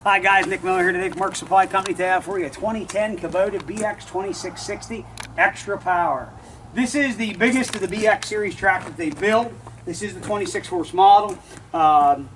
Hi guys, Nick Miller here today from Mark Supply Company to have for you a 2010 Kubota BX2660 Extra Power. This is the biggest of the BX series tractors they build. This is the 26 horse model.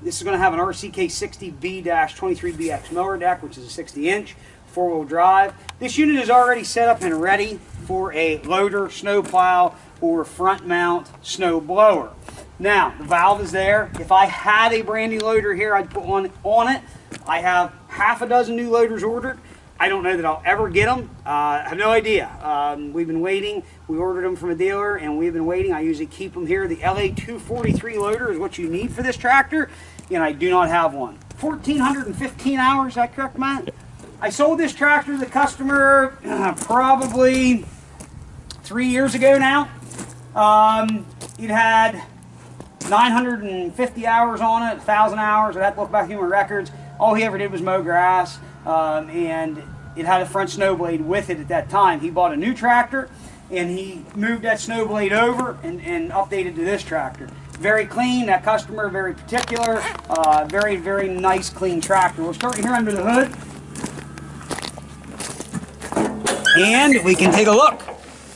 This is going to have an RCK60B-23BX mower deck, which is a 60-inch four-wheel drive. This unit is already set up and ready for a loader, snow plow, or front mount snow blower. Now, the valve is there. If I had a brand new loader here, I'd put one on it. I have half a dozen new loaders ordered. I don't know that I'll ever get them. I have no idea. We've been waiting. We ordered them from a dealer and we've been waiting. I usually keep them here. The LA 243 loader is what you need for this tractor, and I do not have one. 1,415 hours, is that correct, Matt? I sold this tractor to the customer probably 3 years ago now. It had 950 hours on it, 1,000 hours. I'd have to look back in my records. All he ever did was mow grass, and it had a front snow blade with it at that time. He bought a new tractor, and he moved that snow blade over and updated to this tractor. Very clean, that customer, very particular, very, very nice, clean tractor. We'll start here under the hood, and we can take a look.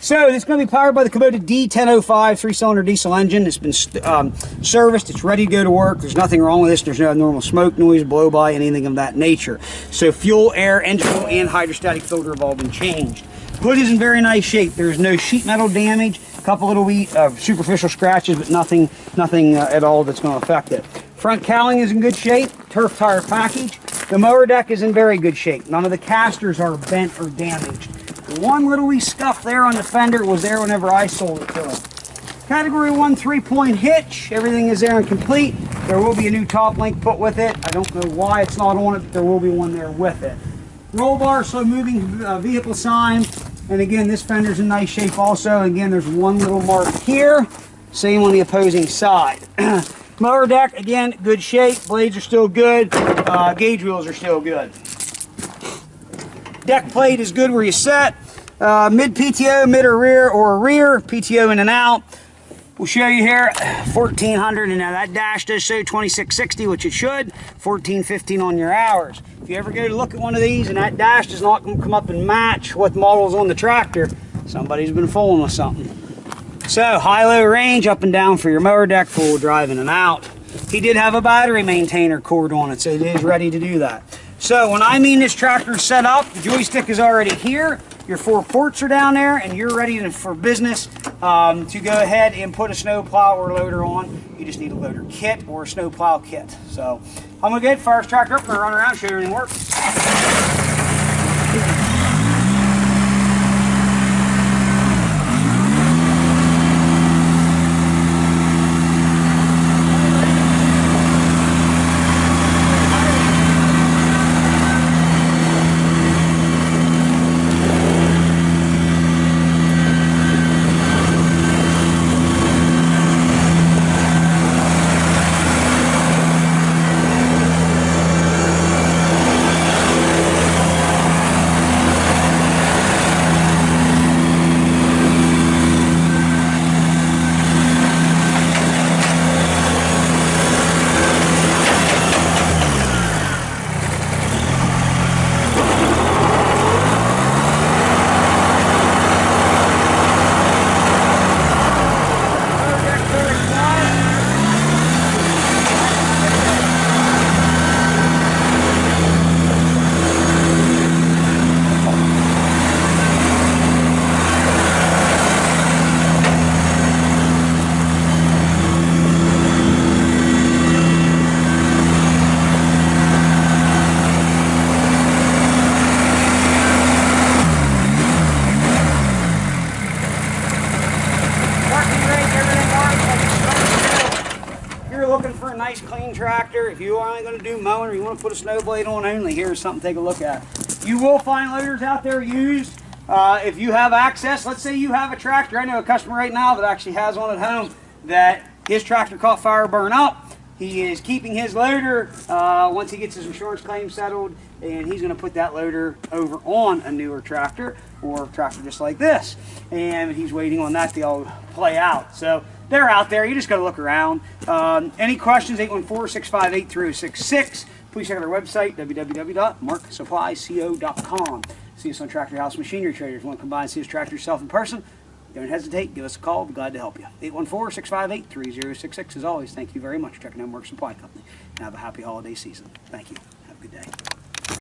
So it's going to be powered by the Kubota D1005 3-cylinder diesel engine. It's been serviced. It's ready to go to work. There's nothing wrong with this. There's no abnormal smoke, noise, blow by, anything of that nature. So fuel, air, engine oil, and hydrostatic filter have all been changed. Hood is in very nice shape. There's no sheet metal damage. A couple little superficial scratches, but nothing at all that's going to affect it. Front cowling is in good shape. Turf tire package. The mower deck is in very good shape. None of the casters are bent or damaged. One little wee scuff there on the fender was there whenever I sold it to him. Category 1 3-point hitch. Everything is there and complete. There will be a new top link put with it. I don't know why it's not on it, but there will be one there with it. Roll bar, slow moving vehicle sign. And again, this fender's in nice shape also. Again, there's one little mark here. Same on the opposing side. Mower deck, again, good shape. Blades are still good. Gauge wheels are still good. Deck plate is good where you set. Mid PTO, mid or rear, PTO in and out. We'll show you here 1,400, and now that dash does show 2660, which it should. 1,415 on your hours. If you ever go to look at one of these and that dash does not come up and match what model's on the tractor, somebody's been fooling with something. So high-low range, up and down for your mower deck, full drive in and out. He did have a battery maintainer cord on it, so it is ready to do that. So when I mean this tractor is set up, the joystick is already here, your 4 ports are down there, and you're ready for business to go ahead and put a snow plow or loader on. You just need a loader kit or a snow plow kit. So I'm going to go ahead, fire this tractor up, and run around and show you everything works. Looking for a nice clean tractor, if you aren't going to do mowing or you want to put a snow blade on only, here's something to take a look at. You will find loaders out there used. If you have access, let's say you have a tractor. I know a customer right now that actually has one at home that his tractor caught fire, burn up. He is keeping his loader once he gets his insurance claim settled, and he's going to put that loader over on a newer tractor or a tractor just like this. And he's waiting on that to all play out. So they're out there. You just got to look around. Any questions, 814-658-3066. Please check out our website, www.marksupplyco.com. See us on Tractor House Machinery Trader. If you want to come by and see us tractor yourself in person, don't hesitate. Give us a call. We'll be glad to help you. 814-658-3066. As always, thank you very much for checking out Mark Supply Company. And have a happy holiday season. Thank you. Have a good day.